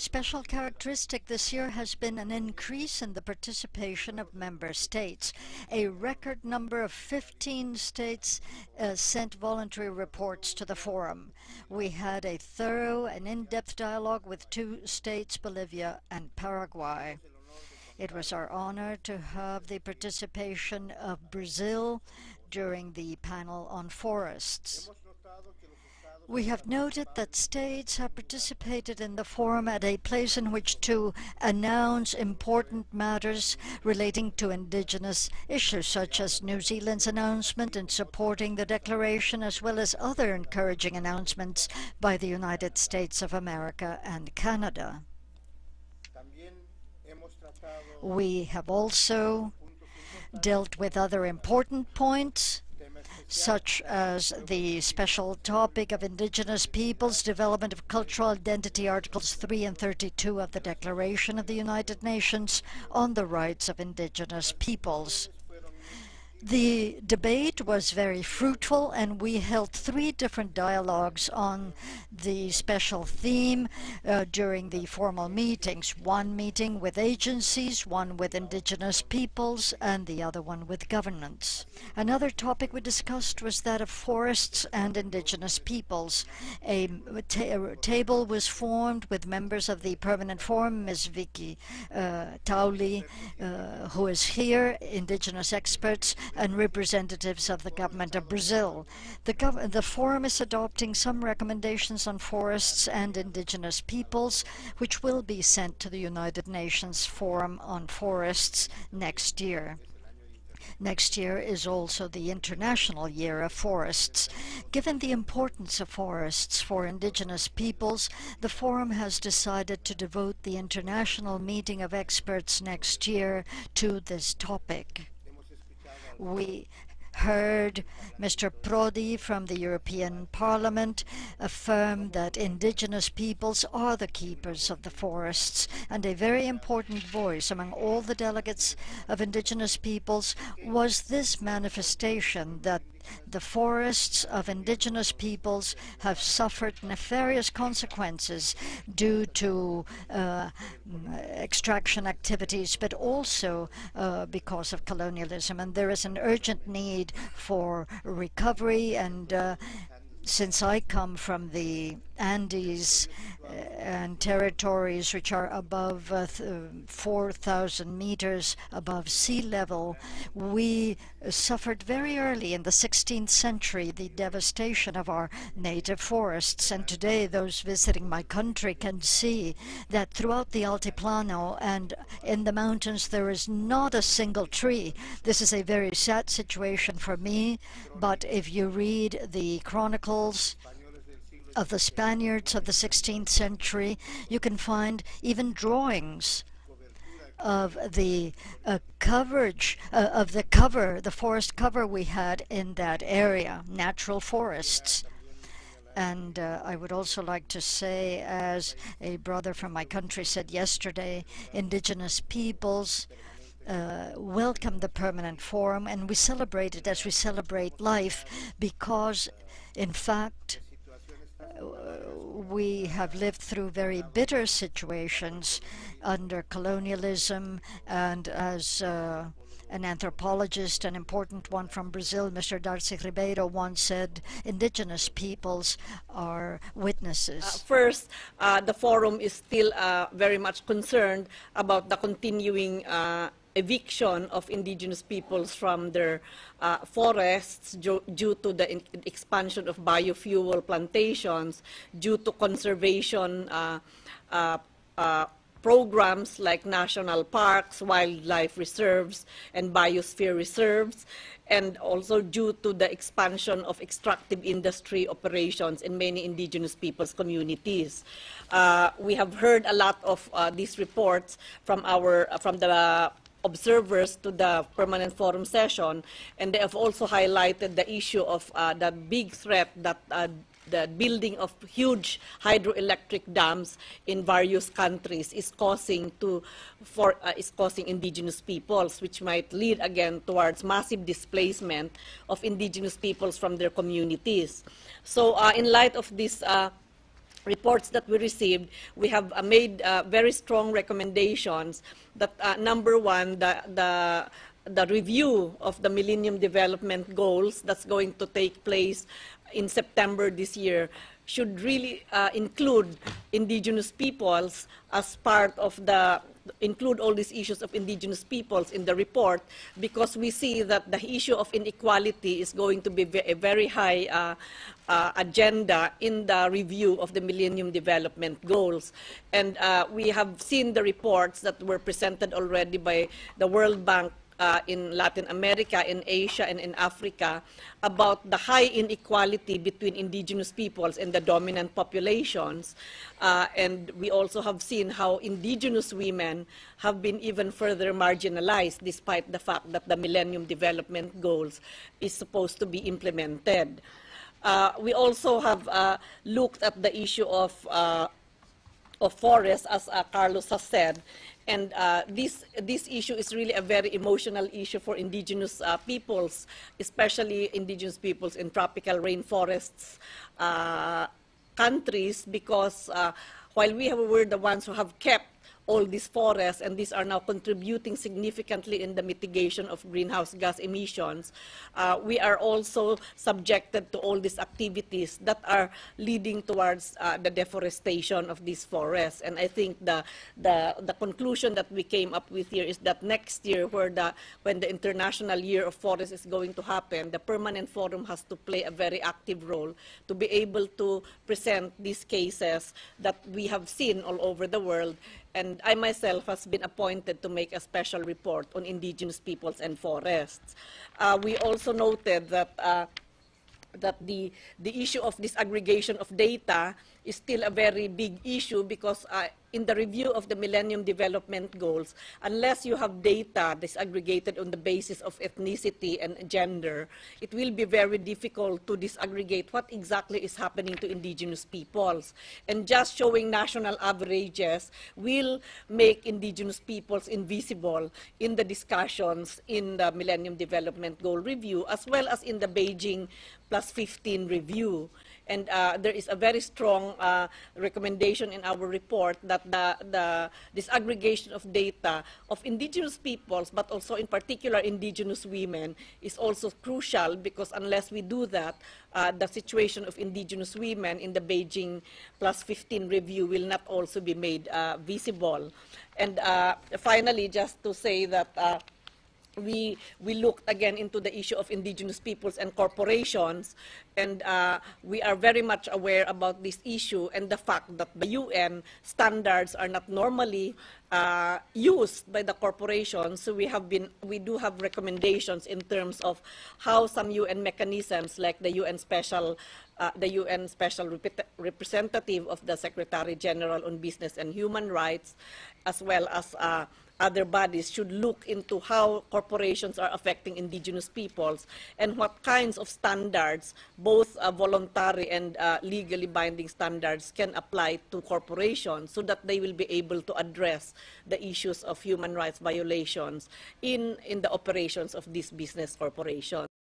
Special characteristic this year has been an increase in the participation of member states. A record number of 15 states sent voluntary reports to the forum. We had a thorough and in-depth dialogue with 2 states, Bolivia and Paraguay. It was our honor to have the participation of Brazil during the panel on forests. We have noted that states have participated in the forum at a place in which to announce important matters relating to indigenous issues, such as New Zealand's announcement in supporting the declaration, as well as other encouraging announcements by the United States of America and Canada. We have also dealt with other important points, such as the special topic of indigenous peoples, development of cultural identity, Articles 3 and 32 of the Declaration of the United Nations on the Rights of Indigenous Peoples. The debate was very fruitful, and we held 3 different dialogues on the special theme during the formal meetings. One meeting with agencies, one with indigenous peoples, and the other one with governments. Another topic we discussed was that of forests and indigenous peoples. A table was formed with members of the Permanent Forum, Ms. Vicky Tauli, who is here, indigenous experts, and representatives of the government of Brazil. The forum is adopting some recommendations on forests and indigenous peoples, which will be sent to the United Nations Forum on Forests next year. Next year is also the International Year of Forests. Given the importance of forests for indigenous peoples, the forum has decided to devote the international meeting of experts next year to this topic. We heard Mr. Prodi from the European Parliament affirm that indigenous peoples are the keepers of the forests, and a very important voice among all the delegates of indigenous peoples was this manifestation that the forests of indigenous peoples have suffered nefarious consequences due to extraction activities, but also because of colonialism. And there is an urgent need for recovery, and since I come from the Andes and territories which are above 4,000 meters above sea level, we suffered very early in the 16th century the devastation of our native forests. And today those visiting my country can see that throughout the Altiplano and in the mountains there is not a single tree. This is a very sad situation for me, but if you read the chronicles of the Spaniards of the 16th century, you can find even drawings of the the forest cover we had in that area, natural forests. And I would also like to say, as a brother from my country said yesterday, indigenous peoples welcome the Permanent Forum, and we celebrate it as we celebrate life, because in fact we have lived through very bitter situations under colonialism, and as an anthropologist, an important one from Brazil, Mr. Darcy Ribeiro, once said, indigenous peoples are witnesses. First, the forum is still very much concerned about the continuing eviction of indigenous peoples from their forests due to the expansion of biofuel plantations, due to conservation programs like national parks, wildlife reserves, and biosphere reserves, and also due to the expansion of extractive industry operations in many indigenous peoples' communities. We have heard a lot of these reports from the observers to the Permanent Forum session, and they have also highlighted the issue of the big threat that the building of huge hydroelectric dams in various countries is causing indigenous peoples, which might lead again towards massive displacement of indigenous peoples from their communities. So in light of this reports that we received, we have made very strong recommendations that, number one, the review of the Millennium Development Goals that's going to take place in September this year should really include indigenous peoples as part of include all these issues of indigenous peoples in the report, because we see that the issue of inequality is going to be a very high agenda in the review of the Millennium Development Goals. And we have seen the reports that were presented already by the World Bank in Latin America, in Asia, and in Africa about the high inequality between indigenous peoples and the dominant populations. And we also have seen how indigenous women have been even further marginalized despite the fact that the Millennium Development Goals is supposed to be implemented. We also have looked at the issue of forests, as Carlos has said. And this issue is really a very emotional issue for indigenous peoples, especially indigenous peoples in tropical rainforests countries, because while we're the ones who have kept all these forests, and these are now contributing significantly in the mitigation of greenhouse gas emissions, we are also subjected to all these activities that are leading towards the deforestation of these forests. And I think the conclusion that we came up with here is that next year, when the International Year of Forests is going to happen, the Permanent Forum has to play a very active role to be able to present these cases that we have seen all over the world. And I myself has been appointed to make a special report on indigenous peoples and forests. We also noted that the issue of disaggregation of data is still a very big issue, because in the review of the Millennium Development Goals, unless you have data disaggregated on the basis of ethnicity and gender, it will be very difficult to disaggregate what exactly is happening to indigenous peoples. And just showing national averages will make indigenous peoples invisible in the discussions in the Millennium Development Goal review, as well as in the Beijing +15 review. And there is a very strong recommendation in our report that the disaggregation of data of indigenous peoples, but also in particular indigenous women, is also crucial, because unless we do that, the situation of indigenous women in the Beijing +15 review will not also be made visible. And finally, just to say that we looked again into the issue of indigenous peoples and corporations, and we are very much aware about this issue and the fact that the UN standards are not normally used by the corporations. So we do have recommendations in terms of how some UN mechanisms, like the UN Special Representative of the Secretary General on Business and Human Rights, as well as other bodies, should look into how corporations are affecting indigenous peoples and what kinds of standards, both voluntary and legally binding standards, can apply to corporations, so that they will be able to address the issues of human rights violations in the operations of these business corporations.